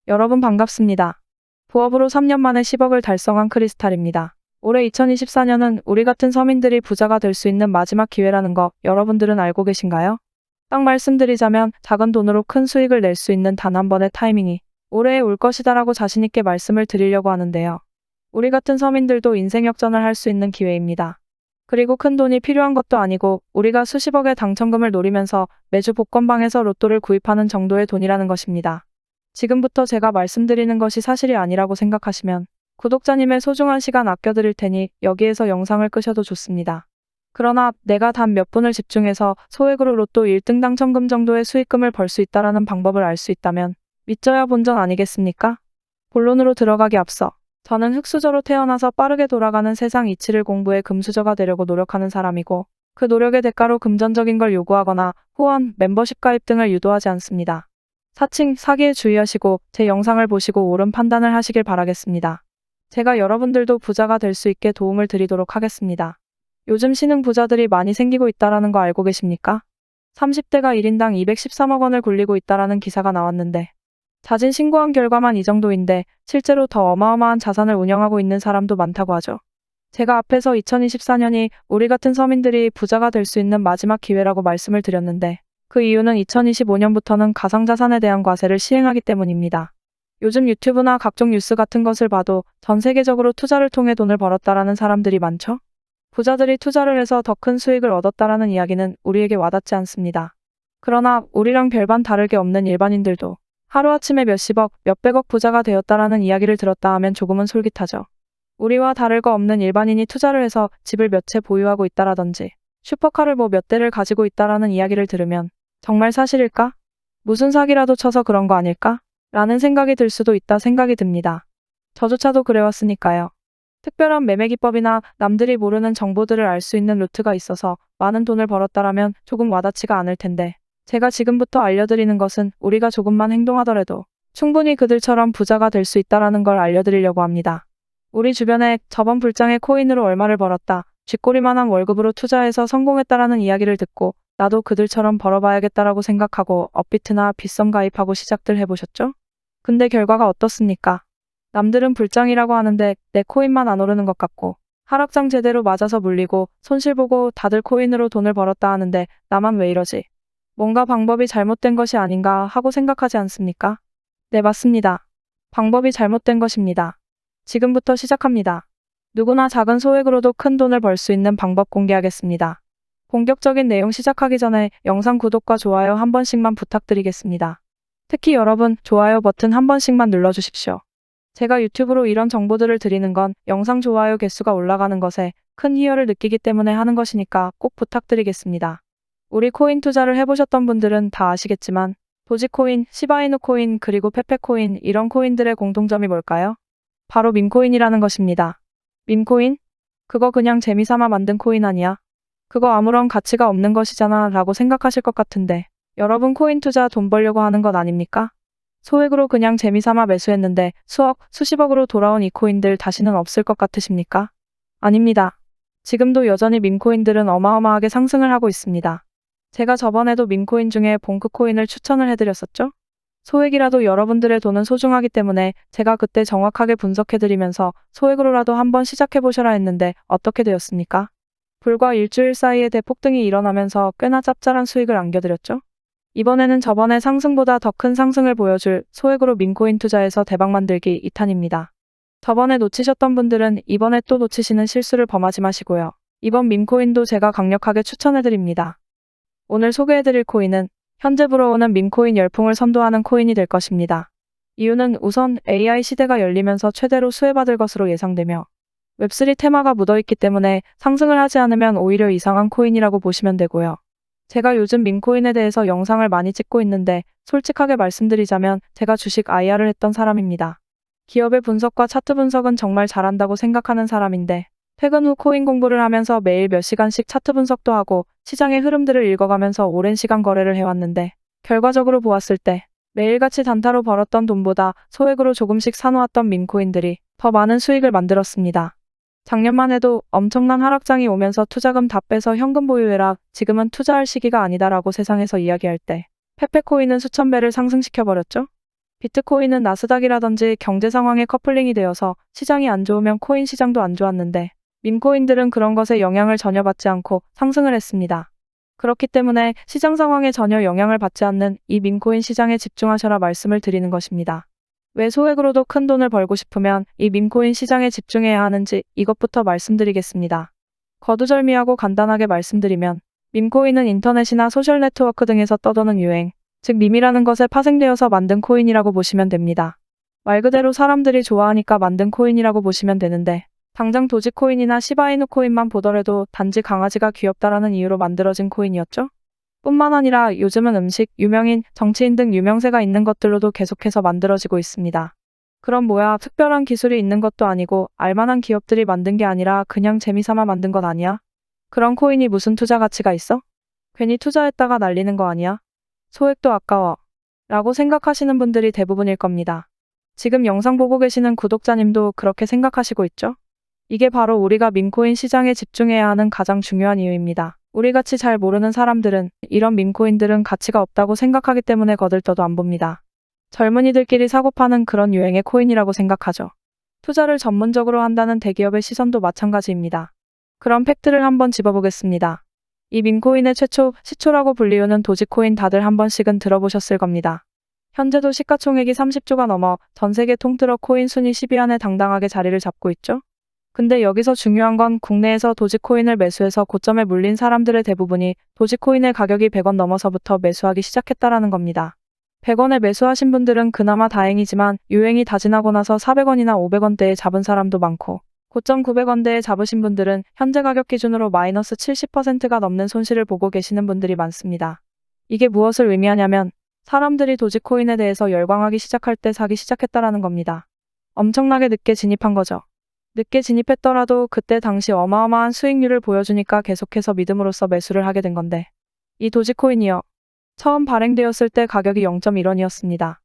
여러분 반갑습니다. 부업으로 3년 만에 10억을 달성한 크리스탈입니다. 올해 2024년은 우리 같은 서민들이 부자가 될 수 있는 마지막 기회라는 거 여러분들은 알고 계신가요? 딱 말씀드리자면 작은 돈으로 큰 수익을 낼 수 있는 단 한 번의 타이밍이 올해에 올 것이다라고 자신있게 말씀을 드리려고 하는데요. 우리 같은 서민들도 인생 역전을 할 수 있는 기회입니다. 그리고 큰 돈이 필요한 것도 아니고 우리가 수십억의 당첨금을 노리면서 매주 복권방에서 로또를 구입하는 정도의 돈이라는 것입니다. 지금부터 제가 말씀드리는 것이 사실이 아니라고 생각하시면 구독자님의 소중한 시간 아껴드릴 테니 여기에서 영상을 끄셔도 좋습니다. 그러나 내가 단 몇 분을 집중해서 소액으로 로또 1등 당첨금 정도의 수익금을 벌 수 있다라는 방법을 알 수 있다면 믿져야 본전 아니겠습니까? 본론으로 들어가기 앞서 저는 흙수저로 태어나서 빠르게 돌아가는 세상 이치를 공부해 금수저가 되려고 노력하는 사람이고 그 노력의 대가로 금전적인 걸 요구하거나 후원, 멤버십 가입 등을 유도하지 않습니다. 사칭, 사기에 주의하시고 제 영상을 보시고 옳은 판단을 하시길 바라겠습니다. 제가 여러분들도 부자가 될 수 있게 도움을 드리도록 하겠습니다. 요즘 신흥 부자들이 많이 생기고 있다라는 거 알고 계십니까? 30대가 1인당 213억 원을 굴리고 있다라는 기사가 나왔는데 자진 신고한 결과만 이 정도인데 실제로 더 어마어마한 자산을 운영하고 있는 사람도 많다고 하죠. 제가 앞에서 2024년이 우리 같은 서민들이 부자가 될 수 있는 마지막 기회라고 말씀을 드렸는데 그 이유는 2025년부터는 가상자산에 대한 과세를 시행하기 때문입니다. 요즘 유튜브나 각종 뉴스 같은 것을 봐도 전 세계적으로 투자를 통해 돈을 벌었다라는 사람들이 많죠? 부자들이 투자를 해서 더 큰 수익을 얻었다라는 이야기는 우리에게 와닿지 않습니다. 그러나 우리랑 별반 다를 게 없는 일반인들도 하루아침에 몇십억, 몇백억 부자가 되었다라는 이야기를 들었다 하면 조금은 솔깃하죠. 우리와 다를 거 없는 일반인이 투자를 해서 집을 몇 채 보유하고 있다라든지 슈퍼카를 몇 대를 가지고 있다라는 이야기를 들으면 정말 사실일까? 무슨 사기라도 쳐서 그런 거 아닐까? 라는 생각이 들 수도 있다 생각이 듭니다. 저조차도 그래왔으니까요. 특별한 매매 기법이나 남들이 모르는 정보들을 알 수 있는 루트가 있어서 많은 돈을 벌었다라면 조금 와닿지가 않을 텐데 제가 지금부터 알려드리는 것은 우리가 조금만 행동하더라도 충분히 그들처럼 부자가 될 수 있다라는 걸 알려드리려고 합니다. 우리 주변에 저번 불장에 코인으로 얼마를 벌었다, 쥐꼬리만한 월급으로 투자해서 성공했다라는 이야기를 듣고 나도 그들처럼 벌어봐야겠다라고 생각하고 업비트나 빗썸 가입하고 시작들 해보셨죠? 근데 결과가 어떻습니까? 남들은 불장이라고 하는데 내 코인만 안 오르는 것 같고 하락장 제대로 맞아서 물리고 손실 보고 다들 코인으로 돈을 벌었다 하는데 나만 왜 이러지? 뭔가 방법이 잘못된 것이 아닌가 하고 생각하지 않습니까? 네, 맞습니다. 방법이 잘못된 것입니다. 지금부터 시작합니다. 누구나 작은 소액으로도 큰 돈을 벌 수 있는 방법 공개하겠습니다. 본격적인 내용 시작하기 전에 영상 구독과 좋아요 한 번씩만 부탁드리겠습니다. 특히 여러분, 좋아요 버튼 한 번씩만 눌러주십시오. 제가 유튜브로 이런 정보들을 드리는 건 영상 좋아요 개수가 올라가는 것에 큰 희열을 느끼기 때문에 하는 것이니까 꼭 부탁드리겠습니다. 우리 코인 투자를 해보셨던 분들은 다 아시겠지만 도지코인, 시바이누 코인, 그리고 페페코인 이런 코인들의 공통점이 뭘까요? 바로 밈코인이라는 것입니다. 밈코인? 그거 그냥 재미삼아 만든 코인 아니야? 그거 아무런 가치가 없는 것이잖아 라고 생각하실 것 같은데 여러분 코인 투자 돈 벌려고 하는 것 아닙니까? 소액으로 그냥 재미삼아 매수했는데 수억, 수십억으로 돌아온 이 코인들 다시는 없을 것 같으십니까? 아닙니다. 지금도 여전히 밈코인들은 어마어마하게 상승을 하고 있습니다. 제가 저번에도 밈코인 중에 봉크코인을 추천을 해드렸었죠? 소액이라도 여러분들의 돈은 소중하기 때문에 제가 그때 정확하게 분석해드리면서 소액으로라도 한번 시작해보셔라 했는데 어떻게 되었습니까? 불과 일주일 사이에 대폭등이 일어나면서 꽤나 짭짤한 수익을 안겨드렸죠? 이번에는 저번에 상승보다 더 큰 상승을 보여줄 소액으로 밈코인 투자에서 대박 만들기 2탄입니다. 저번에 놓치셨던 분들은 이번에 또 놓치시는 실수를 범하지 마시고요. 이번 밈코인도 제가 강력하게 추천해드립니다. 오늘 소개해드릴 코인은 현재 불어오는 밈코인 열풍을 선도하는 코인이 될 것입니다. 이유는 우선 AI 시대가 열리면서 최대로 수혜받을 것으로 예상되며 웹3 테마가 묻어있기 때문에 상승을 하지 않으면 오히려 이상한 코인이라고 보시면 되고요. 제가 요즘 밈코인에 대해서 영상을 많이 찍고 있는데 솔직하게 말씀드리자면 제가 주식 IR을 했던 사람입니다. 기업의 분석과 차트 분석은 정말 잘한다고 생각하는 사람인데 퇴근 후 코인 공부를 하면서 매일 몇 시간씩 차트 분석도 하고 시장의 흐름들을 읽어가면서 오랜 시간 거래를 해왔는데 결과적으로 보았을 때 매일같이 단타로 벌었던 돈보다 소액으로 조금씩 사놓았던 밈코인들이 더 많은 수익을 만들었습니다. 작년만 해도 엄청난 하락장이 오면서 투자금 다 빼서 현금 보유해라, 지금은 투자할 시기가 아니다라고 세상에서 이야기할 때 페페코인은 수천 배를 상승시켜버렸죠? 비트코인은 나스닥이라든지 경제 상황에 커플링이 되어서 시장이 안 좋으면 코인 시장도 안 좋았는데 밈코인들은 그런 것에 영향을 전혀 받지 않고 상승을 했습니다. 그렇기 때문에 시장 상황에 전혀 영향을 받지 않는 이 밈코인 시장에 집중하셔라 말씀을 드리는 것입니다. 왜 소액으로도 큰 돈을 벌고 싶으면 이 밈코인 시장에 집중해야 하는지 이것부터 말씀드리겠습니다. 거두절미하고 간단하게 말씀드리면 밈코인은 인터넷이나 소셜 네트워크 등에서 떠도는 유행, 즉 밈이라는 것에 파생되어서 만든 코인이라고 보시면 됩니다. 말 그대로 사람들이 좋아하니까 만든 코인이라고 보시면 되는데 당장 도지코인이나 시바이누 코인만 보더라도 단지 강아지가 귀엽다라는 이유로 만들어진 코인이었죠. 뿐만 아니라 요즘은 음식, 유명인, 정치인 등 유명세가 있는 것들로도 계속해서 만들어지고 있습니다. 그럼 뭐야, 특별한 기술이 있는 것도 아니고 알만한 기업들이 만든 게 아니라 그냥 재미삼아 만든 것 아니야? 그런 코인이 무슨 투자 가치가 있어? 괜히 투자했다가 날리는 거 아니야? 소액도 아까워. 라고 생각하시는 분들이 대부분일 겁니다. 지금 영상 보고 계시는 구독자님도 그렇게 생각하시고 있죠? 이게 바로 우리가 밈코인 시장에 집중해야 하는 가장 중요한 이유입니다. 우리같이 잘 모르는 사람들은 이런 밈코인들은 가치가 없다고 생각하기 때문에 거들떠도 안 봅니다. 젊은이들끼리 사고 파는 그런 유행의 코인이라고 생각하죠. 투자를 전문적으로 한다는 대기업의 시선도 마찬가지입니다. 그런 팩트를 한번 짚어보겠습니다. 이 밈코인의 최초 시초라고 불리우는 도지코인 다들 한 번씩은 들어보셨을 겁니다. 현재도 시가총액이 30조가 넘어 전 세계 통틀어 코인 순위 10위 안에 당당하게 자리를 잡고 있죠. 근데 여기서 중요한 건 국내에서 도지코인을 매수해서 고점에 물린 사람들의 대부분이 도지코인의 가격이 100원 넘어서부터 매수하기 시작했다라는 겁니다. 100원에 매수하신 분들은 그나마 다행이지만 유행이 다 지나고 나서 400원이나 500원대에 잡은 사람도 많고 고점 900원대에 잡으신 분들은 현재 가격 기준으로 마이너스 70%가 넘는 손실을 보고 계시는 분들이 많습니다. 이게 무엇을 의미하냐면 사람들이 도지코인에 대해서 열광하기 시작할 때 사기 시작했다라는 겁니다. 엄청나게 늦게 진입한 거죠. 늦게 진입했더라도 그때 당시 어마어마한 수익률을 보여주니까 계속해서 믿음으로써 매수를 하게 된 건데 이 도지코인이요. 처음 발행되었을 때 가격이 0.1원이었습니다.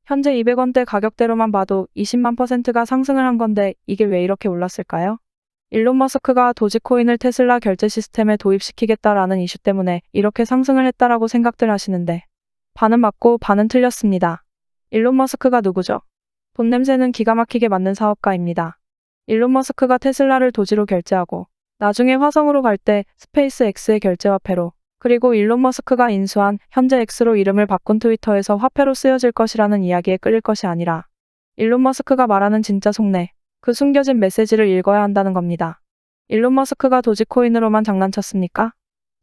현재 200원대 가격대로만 봐도 20만 %가 상승을 한 건데 이게 왜 이렇게 올랐을까요? 일론 머스크가 도지코인을 테슬라 결제 시스템에 도입시키겠다라는 이슈 때문에 이렇게 상승을 했다라고 생각들 하시는데 반은 맞고 반은 틀렸습니다. 일론 머스크가 누구죠? 돈 냄새는 기가 막히게 맡는 사업가입니다. 일론 머스크가 테슬라를 도지로 결제하고 나중에 화성으로 갈 때 스페이스 X의 결제화폐로 그리고 일론 머스크가 인수한 현재 X로 이름을 바꾼 트위터에서 화폐로 쓰여질 것이라는 이야기에 끌릴 것이 아니라 일론 머스크가 말하는 진짜 속내, 그 숨겨진 메시지를 읽어야 한다는 겁니다. 일론 머스크가 도지코인으로만 장난쳤습니까?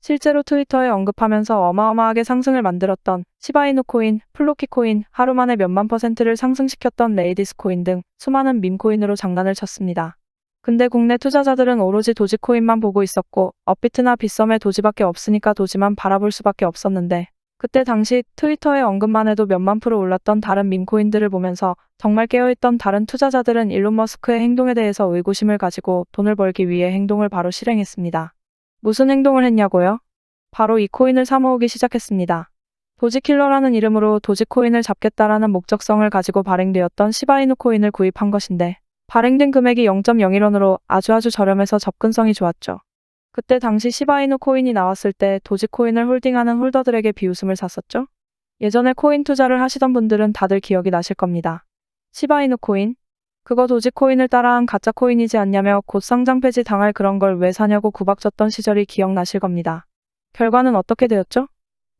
실제로 트위터에 언급하면서 어마어마하게 상승을 만들었던 시바이누 코인, 플로키 코인, 하루 만에 몇만 %를 상승시켰던 레이디스 코인 등 수많은 밈코인으로 장난을 쳤습니다. 근데 국내 투자자들은 오로지 도지코인만 보고 있었고 업비트나 빗썸에 도지밖에 없으니까 도지만 바라볼 수밖에 없었는데 그때 당시 트위터에 언급만 해도 몇만 % 올랐던 다른 밈코인들을 보면서 정말 깨어있던 다른 투자자들은 일론 머스크의 행동에 대해서 의구심을 가지고 돈을 벌기 위해 행동을 바로 실행했습니다. 무슨 행동을 했냐고요? 바로 이 코인을 사모으기 시작했습니다. 도지킬러라는 이름으로 도지코인을 잡겠다라는 목적성을 가지고 발행되었던 시바이누 코인을 구입한 것인데 발행된 금액이 0.01원으로 아주 저렴해서 접근성이 좋았죠. 그때 당시 시바이누 코인이 나왔을 때 도지코인을 홀딩하는 홀더들에게 비웃음을 샀었죠. 예전에 코인 투자를 하시던 분들은 다들 기억이 나실 겁니다. 시바이누 코인? 그거 도지코인을 따라한 가짜 코인이지 않냐며 곧 상장 폐지 당할 그런 걸 왜 사냐고 구박졌던 시절이 기억나실 겁니다. 결과는 어떻게 되었죠?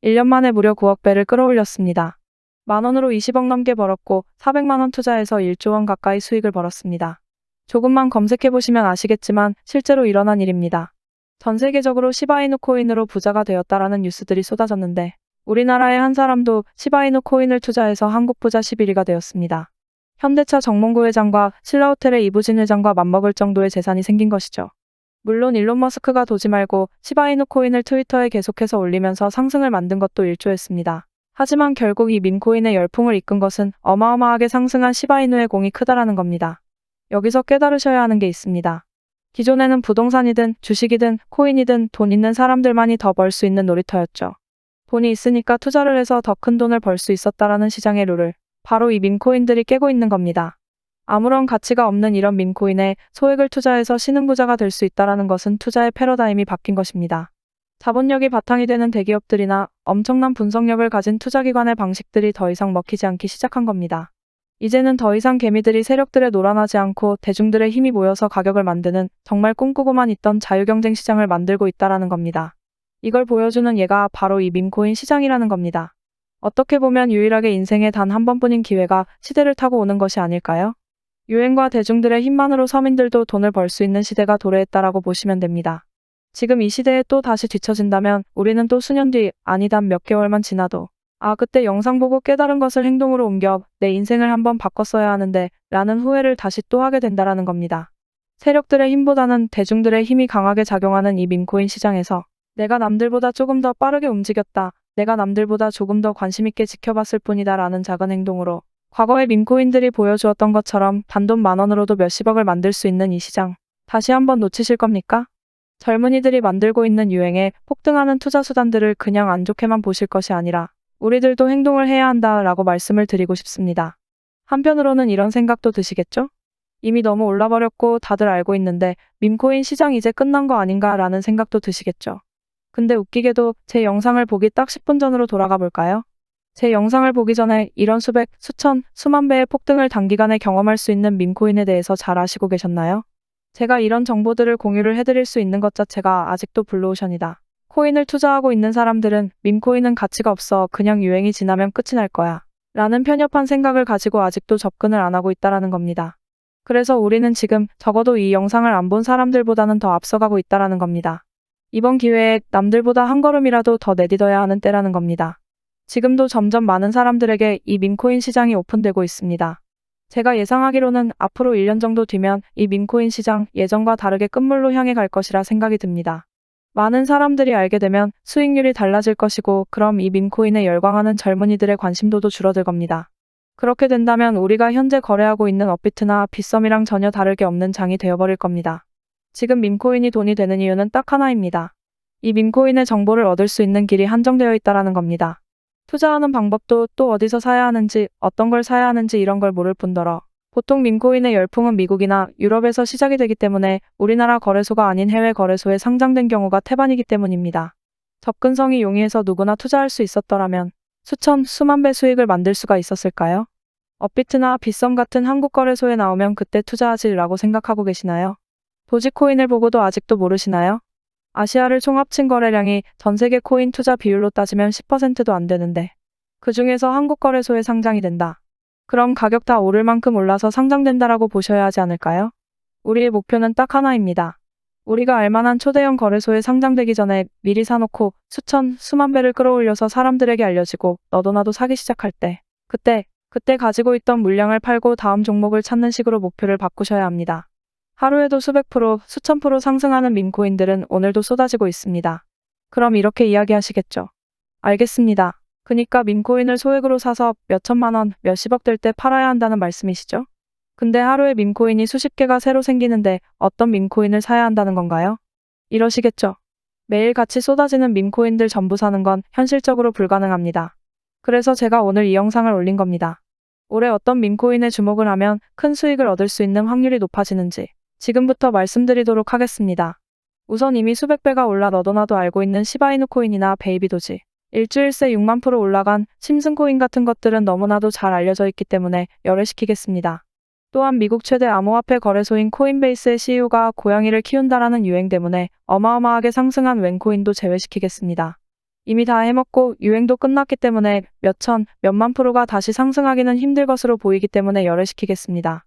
1년 만에 무려 9억 배를 끌어올렸습니다. 만원으로 20억 넘게 벌었고 400만원 투자해서 1조 원 가까이 수익을 벌었습니다. 조금만 검색해보시면 아시겠지만 실제로 일어난 일입니다. 전 세계적으로 시바이누 코인으로 부자가 되었다라는 뉴스들이 쏟아졌는데 우리나라의 한 사람도 시바이누 코인을 투자해서 한국 부자 11위가 되었습니다. 현대차 정몽구 회장과 신라호텔의 이부진 회장과 맞먹을 정도의 재산이 생긴 것이죠. 물론 일론 머스크가 도지 말고 시바이누 코인을 트위터에 계속해서 올리면서 상승을 만든 것도 일조했습니다. 하지만 결국 이 밈코인의 열풍을 이끈 것은 어마어마하게 상승한 시바이누의 공이 크다라는 겁니다. 여기서 깨달으셔야 하는 게 있습니다. 기존에는 부동산이든 주식이든 코인이든 돈 있는 사람들만이 더 벌 수 있는 놀이터였죠. 돈이 있으니까 투자를 해서 더 큰 돈을 벌 수 있었다라는 시장의 룰을 바로 이 밈코인들이 깨고 있는 겁니다. 아무런 가치가 없는 이런 밈코인에 소액을 투자해서 신흥부자가 될 수 있다라는 것은 투자의 패러다임이 바뀐 것입니다. 자본력이 바탕이 되는 대기업들이나 엄청난 분석력을 가진 투자기관의 방식들이 더 이상 먹히지 않기 시작한 겁니다. 이제는 더 이상 개미들이 세력들에 놀아나지 않고 대중들의 힘이 모여서 가격을 만드는 정말 꿈꾸고만 있던 자유경쟁 시장을 만들고 있다라는 겁니다. 이걸 보여주는 예가 바로 이 밈코인 시장이라는 겁니다. 어떻게 보면 유일하게 인생에 단 한 번뿐인 기회가 시대를 타고 오는 것이 아닐까요? 유행과 대중들의 힘만으로 서민들도 돈을 벌 수 있는 시대가 도래했다라고 보시면 됩니다. 지금 이 시대에 또 다시 뒤처진다면 우리는 또 수년 뒤, 아니다 몇 개월만 지나도 그때 영상 보고 깨달은 것을 행동으로 옮겨 내 인생을 한번 바꿨어야 하는데 라는 후회를 다시 또 하게 된다라는 겁니다. 세력들의 힘보다는 대중들의 힘이 강하게 작용하는 이 밈코인 시장에서 내가 남들보다 조금 더 빠르게 움직였다. 내가 남들보다 조금 더 관심있게 지켜봤을 뿐이다 라는 작은 행동으로 과거의 밈코인들이 보여주었던 것처럼 단돈 10,000원으로도 몇십억을 만들 수 있는 이 시장. 다시 한번 놓치실 겁니까? 젊은이들이 만들고 있는 유행에 폭등하는 투자 수단들을 그냥 안 좋게만 보실 것이 아니라 우리들도 행동을 해야 한다라고 말씀을 드리고 싶습니다. 한편으로는 이런 생각도 드시겠죠? 이미 너무 올라버렸고 다들 알고 있는데 밈코인 시장 이제 끝난 거 아닌가 라는 생각도 드시겠죠? 근데 웃기게도 제 영상을 보기 딱 10분 전으로 돌아가 볼까요? 제 영상을 보기 전에 이런 수백, 수천, 수만 배의 폭등을 단기간에 경험할 수 있는 밈코인에 대해서 잘 아시고 계셨나요? 제가 이런 정보들을 공유를 해드릴 수 있는 것 자체가 아직도 블루오션이다. 코인을 투자하고 있는 사람들은 밈코인은 가치가 없어 그냥 유행이 지나면 끝이 날 거야 라는 편협한 생각을 가지고 아직도 접근을 안 하고 있다라는 겁니다. 그래서 우리는 지금 적어도 이 영상을 안 본 사람들보다는 더 앞서가고 있다라는 겁니다. 이번 기회에 남들보다 한 걸음이라도 더 내딛어야 하는 때라는 겁니다. 지금도 점점 많은 사람들에게 이 밈코인 시장이 오픈되고 있습니다. 제가 예상하기로는 앞으로 1년 정도 뒤면 이 밈코인 시장 예전과 다르게 끝물로 향해 갈 것이라 생각이 듭니다. 많은 사람들이 알게 되면 수익률이 달라질 것이고 그럼 이 밈코인에 열광하는 젊은이들의 관심도도 줄어들 겁니다. 그렇게 된다면 우리가 현재 거래하고 있는 업비트나 빗썸이랑 전혀 다를 게 없는 장이 되어버릴 겁니다. 지금 밈코인이 돈이 되는 이유는 딱 하나입니다. 이 밈코인의 정보를 얻을 수 있는 길이 한정되어 있다라는 겁니다. 투자하는 방법도 또 어디서 사야 하는지, 어떤 걸 사야 하는지 이런 걸 모를 뿐더러 보통 밈코인의 열풍은 미국이나 유럽에서 시작이 되기 때문에 우리나라 거래소가 아닌 해외 거래소에 상장된 경우가 태반이기 때문입니다. 접근성이 용이해서 누구나 투자할 수 있었더라면 수천, 수만 배 수익을 만들 수가 있었을까요? 업비트나 빗썸 같은 한국 거래소에 나오면 그때 투자하지라고 생각하고 계시나요? 도지코인을 보고도 아직도 모르시나요? 아시아를 총합친 거래량이 전 세계 코인 투자 비율로 따지면 10%도 안 되는데 그 중에서 한국 거래소에 상장이 된다. 그럼 가격 다 오를 만큼 올라서 상장된다라고 보셔야 하지 않을까요? 우리의 목표는 딱 하나입니다. 우리가 알만한 초대형 거래소에 상장되기 전에 미리 사놓고 수천, 수만 배를 끌어올려서 사람들에게 알려지고 너도 나도 사기 시작할 때 그때 가지고 있던 물량을 팔고 다음 종목을 찾는 식으로 목표를 바꾸셔야 합니다. 하루에도 수백 프로, 수천 프로 상승하는 밈코인들은 오늘도 쏟아지고 있습니다. 그럼 이렇게 이야기하시겠죠. 알겠습니다. 그니까 밈코인을 소액으로 사서 몇천만 원, 몇십억 될 때 팔아야 한다는 말씀이시죠? 근데 하루에 밈코인이 수십 개가 새로 생기는데 어떤 밈코인을 사야 한다는 건가요? 이러시겠죠. 매일 같이 쏟아지는 밈코인들 전부 사는 건 현실적으로 불가능합니다. 그래서 제가 오늘 이 영상을 올린 겁니다. 올해 어떤 밈코인에 주목을 하면 큰 수익을 얻을 수 있는 확률이 높아지는지 지금부터 말씀드리도록 하겠습니다. 우선 이미 수백 배가 올라 너도 나도 알고 있는 시바이누 코인이나 베이비도지, 일주일 새 6만 프로 올라간 심슨코인 같은 것들은 너무나도 잘 알려져 있기 때문에 열애시키겠습니다. 또한 미국 최대 암호화폐 거래소인 코인베이스의 CEO가 고양이를 키운다라는 유행 때문에 어마어마하게 상승한 웬코인도 제외시키겠습니다. 이미 다 해먹고 유행도 끝났기 때문에 몇천, 몇만 프로가 다시 상승하기는 힘들 것으로 보이기 때문에 열애시키겠습니다.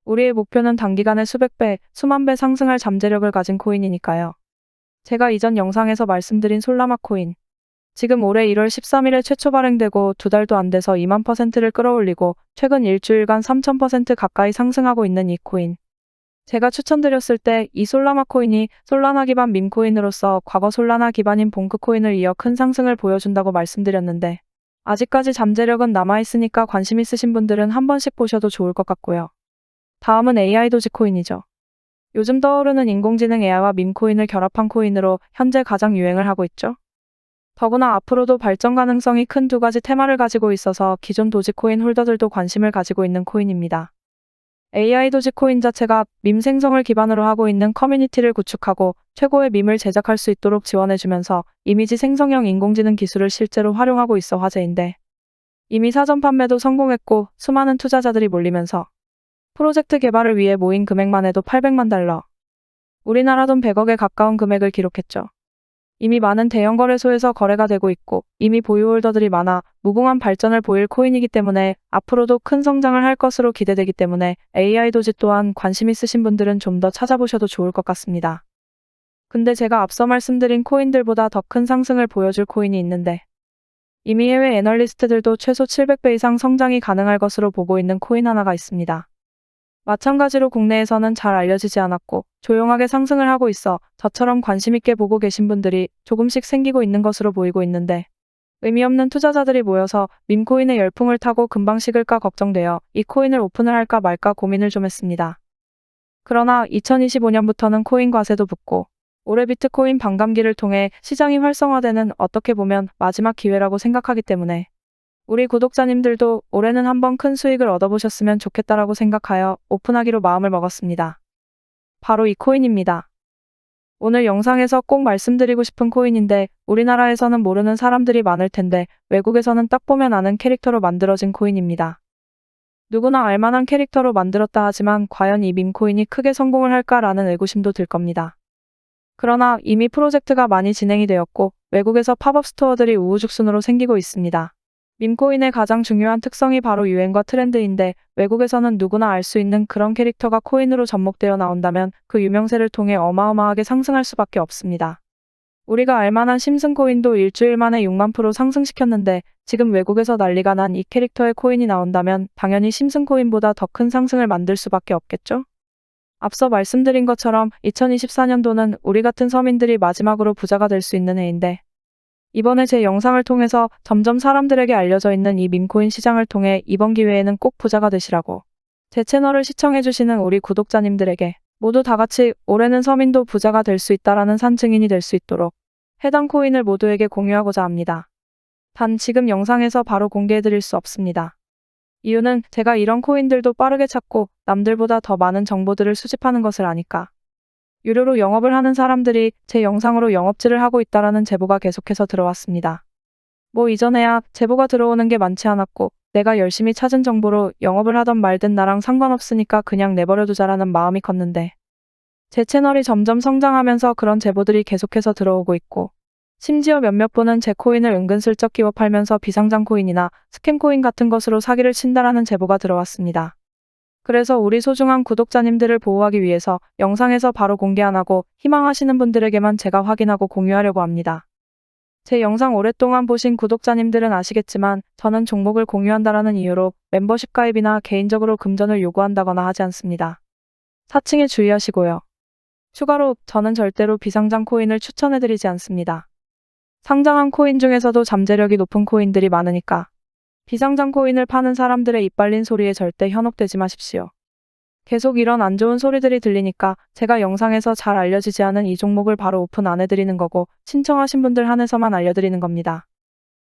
우리의 목표는 단기간에 수백 배, 수만 배 상승할 잠재력을 가진 코인이니까요. 제가 이전 영상에서 말씀드린 솔라나 코인. 지금 올해 1월 13일에 최초 발행되고 2달도 안 돼서 2만%를 끌어올리고 최근 일주일간 3000% 가까이 상승하고 있는 이 코인. 제가 추천드렸을 때 이 솔라나 코인이 솔라나 기반 밈코인으로서 과거 솔라나 기반인 봉크 코인을 이어 큰 상승을 보여준다고 말씀드렸는데 아직까지 잠재력은 남아있으니까 관심 있으신 분들은 한 번씩 보셔도 좋을 것 같고요. 다음은 AI 도지코인이죠. 요즘 떠오르는 인공지능 AI와 밈코인을 결합한 코인으로 현재 가장 유행을 하고 있죠. 더구나 앞으로도 발전 가능성이 큰 두 가지 테마를 가지고 있어서 기존 도지코인 홀더들도 관심을 가지고 있는 코인입니다. AI 도지코인 자체가 밈 생성을 기반으로 하고 있는 커뮤니티를 구축하고 최고의 밈을 제작할 수 있도록 지원해주면서 이미지 생성형 인공지능 기술을 실제로 활용하고 있어 화제인데, 이미 사전 판매도 성공했고 수많은 투자자들이 몰리면서 프로젝트 개발을 위해 모인 금액만 해도 800만 달러, 우리나라 돈 100억에 가까운 금액을 기록했죠. 이미 많은 대형 거래소에서 거래가 되고 있고 이미 보유홀더들이 많아 무궁한 발전을 보일 코인이기 때문에 앞으로도 큰 성장을 할 것으로 기대되기 때문에 AI 도지 또한 관심 있으신 분들은 좀 더 찾아보셔도 좋을 것 같습니다. 근데 제가 앞서 말씀드린 코인들보다 더 큰 상승을 보여줄 코인이 있는데, 이미 해외 애널리스트들도 최소 700배 이상 성장이 가능할 것으로 보고 있는 코인 하나가 있습니다. 마찬가지로 국내에서는 잘 알려지지 않았고 조용하게 상승을 하고 있어 저처럼 관심 있게 보고 계신 분들이 조금씩 생기고 있는 것으로 보이고 있는데, 의미 없는 투자자들이 모여서 밈코인의 열풍을 타고 금방 식을까 걱정되어 이 코인을 오픈을 할까 말까 고민을 좀 했습니다. 그러나 2025년부터는 코인 과세도 붙고 올해 비트코인 반감기를 통해 시장이 활성화되는 어떻게 보면 마지막 기회라고 생각하기 때문에 우리 구독자님들도 올해는 한번 큰 수익을 얻어보셨으면 좋겠다라고 생각하여 오픈하기로 마음을 먹었습니다. 바로 이 코인입니다. 오늘 영상에서 꼭 말씀드리고 싶은 코인인데 우리나라에서는 모르는 사람들이 많을 텐데 외국에서는 딱 보면 아는 캐릭터로 만들어진 코인입니다. 누구나 알만한 캐릭터로 만들었다 하지만 과연 이 밈코인이 크게 성공을 할까라는 의구심도 들 겁니다. 그러나 이미 프로젝트가 많이 진행이 되었고 외국에서 팝업 스토어들이 우후죽순으로 생기고 있습니다. 밈코인의 가장 중요한 특성이 바로 유행과 트렌드인데 외국에서는 누구나 알 수 있는 그런 캐릭터가 코인으로 접목되어 나온다면 그 유명세를 통해 어마어마하게 상승할 수밖에 없습니다. 우리가 알만한 심슨코인도 일주일 만에 6만% 상승시켰는데 지금 외국에서 난리가 난 이 캐릭터의 코인이 나온다면 당연히 심슨코인보다 더 큰 상승을 만들 수밖에 없겠죠? 앞서 말씀드린 것처럼 2024년도는 우리 같은 서민들이 마지막으로 부자가 될 수 있는 해인데, 이번에 제 영상을 통해서 점점 사람들에게 알려져 있는 이 밈코인 시장을 통해 이번 기회에는 꼭 부자가 되시라고 제 채널을 시청해주시는 우리 구독자님들에게 모두 다 같이 올해는 서민도 부자가 될 수 있다라는 산 증인이 될 수 있도록 해당 코인을 모두에게 공유하고자 합니다. 단 지금 영상에서 바로 공개해드릴 수 없습니다. 이유는 제가 이런 코인들도 빠르게 찾고 남들보다 더 많은 정보들을 수집하는 것을 아니까. 유료로 영업을 하는 사람들이 제 영상으로 영업질을 하고 있다라는 제보가 계속해서 들어왔습니다. 뭐 이전에야 제보가 들어오는 게 많지 않았고 내가 열심히 찾은 정보로 영업을 하던 말든 나랑 상관없으니까 그냥 내버려두자라는 마음이 컸는데, 제 채널이 점점 성장하면서 그런 제보들이 계속해서 들어오고 있고 심지어 몇몇 분은 제 코인을 은근슬쩍 끼워 팔면서 비상장 코인이나 스캠 코인 같은 것으로 사기를 친다라는 제보가 들어왔습니다. 그래서 우리 소중한 구독자님들을 보호하기 위해서 영상에서 바로 공개 안 하고 희망하시는 분들에게만 제가 확인하고 공유하려고 합니다. 제 영상 오랫동안 보신 구독자님들은 아시겠지만 저는 종목을 공유한다라는 이유로 멤버십 가입이나 개인적으로 금전을 요구한다거나 하지 않습니다. 사칭에 주의하시고요. 추가로 저는 절대로 비상장 코인을 추천해드리지 않습니다. 상장한 코인 중에서도 잠재력이 높은 코인들이 많으니까 비상장 코인을 파는 사람들의 이빨린 소리에 절대 현혹되지 마십시오. 계속 이런 안 좋은 소리들이 들리니까 제가 영상에서 잘 알려지지 않은 이 종목을 바로 오픈 안 해드리는 거고 신청하신 분들 한해서만 알려드리는 겁니다.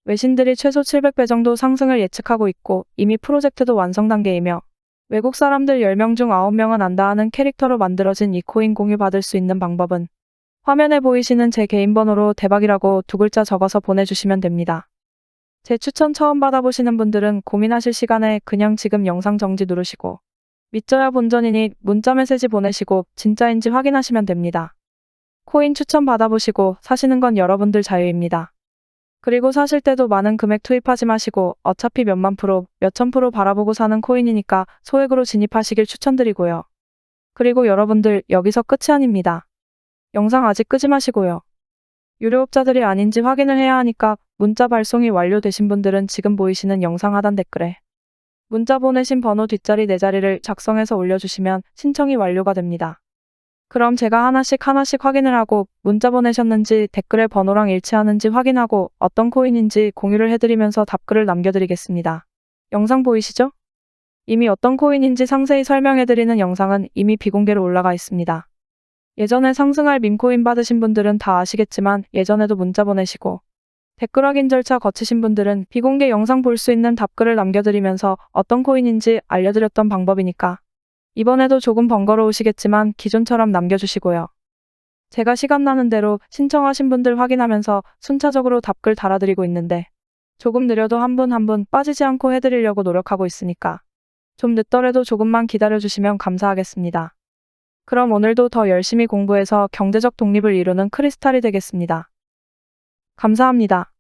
외신들이 최소 700배 정도 상승을 예측하고 있고 이미 프로젝트도 완성 단계이며 외국 사람들 10명 중 9명은 안다 하는 캐릭터로 만들어진 이 코인 공유 받을 수 있는 방법은 화면에 보이시는 제 개인 번호로 대박이라고 2글자 적어서 보내주시면 됩니다. 제 추천 처음 받아보시는 분들은 고민하실 시간에 그냥 지금 영상 정지 누르시고 믿져야 본전이니 문자 메시지 보내시고 진짜인지 확인하시면 됩니다. 코인 추천 받아보시고 사시는 건 여러분들 자유입니다. 그리고 사실 때도 많은 금액 투입하지 마시고 어차피 몇만 프로, 몇천 프로 바라보고 사는 코인이니까 소액으로 진입하시길 추천드리고요. 그리고 여러분들 여기서 끝이 아닙니다. 영상 아직 끄지 마시고요. 유료업자들이 아닌지 확인을 해야 하니까 문자 발송이 완료되신 분들은 지금 보이시는 영상 하단 댓글에 문자 보내신 번호 뒷자리 4자리를 작성해서 올려주시면 신청이 완료가 됩니다. 그럼 제가 하나씩 확인을 하고 문자 보내셨는지 댓글에 번호랑 일치하는지 확인하고 어떤 코인인지 공유를 해드리면서 답글을 남겨드리겠습니다. 영상 보이시죠? 이미 어떤 코인인지 상세히 설명해드리는 영상은 이미 비공개로 올라가 있습니다. 예전에 상승할 밈코인 받으신 분들은 다 아시겠지만 예전에도 문자 보내시고 댓글 확인 절차 거치신 분들은 비공개 영상 볼 수 있는 답글을 남겨드리면서 어떤 코인인지 알려드렸던 방법이니까 이번에도 조금 번거로우시겠지만 기존처럼 남겨주시고요. 제가 시간 나는 대로 신청하신 분들 확인하면서 순차적으로 답글 달아드리고 있는데 조금 느려도 한 분 한 분 빠지지 않고 해드리려고 노력하고 있으니까 좀 늦더라도 조금만 기다려주시면 감사하겠습니다. 그럼 오늘도 더 열심히 공부해서 경제적 독립을 이루는 크리스탈이 되겠습니다. 감사합니다.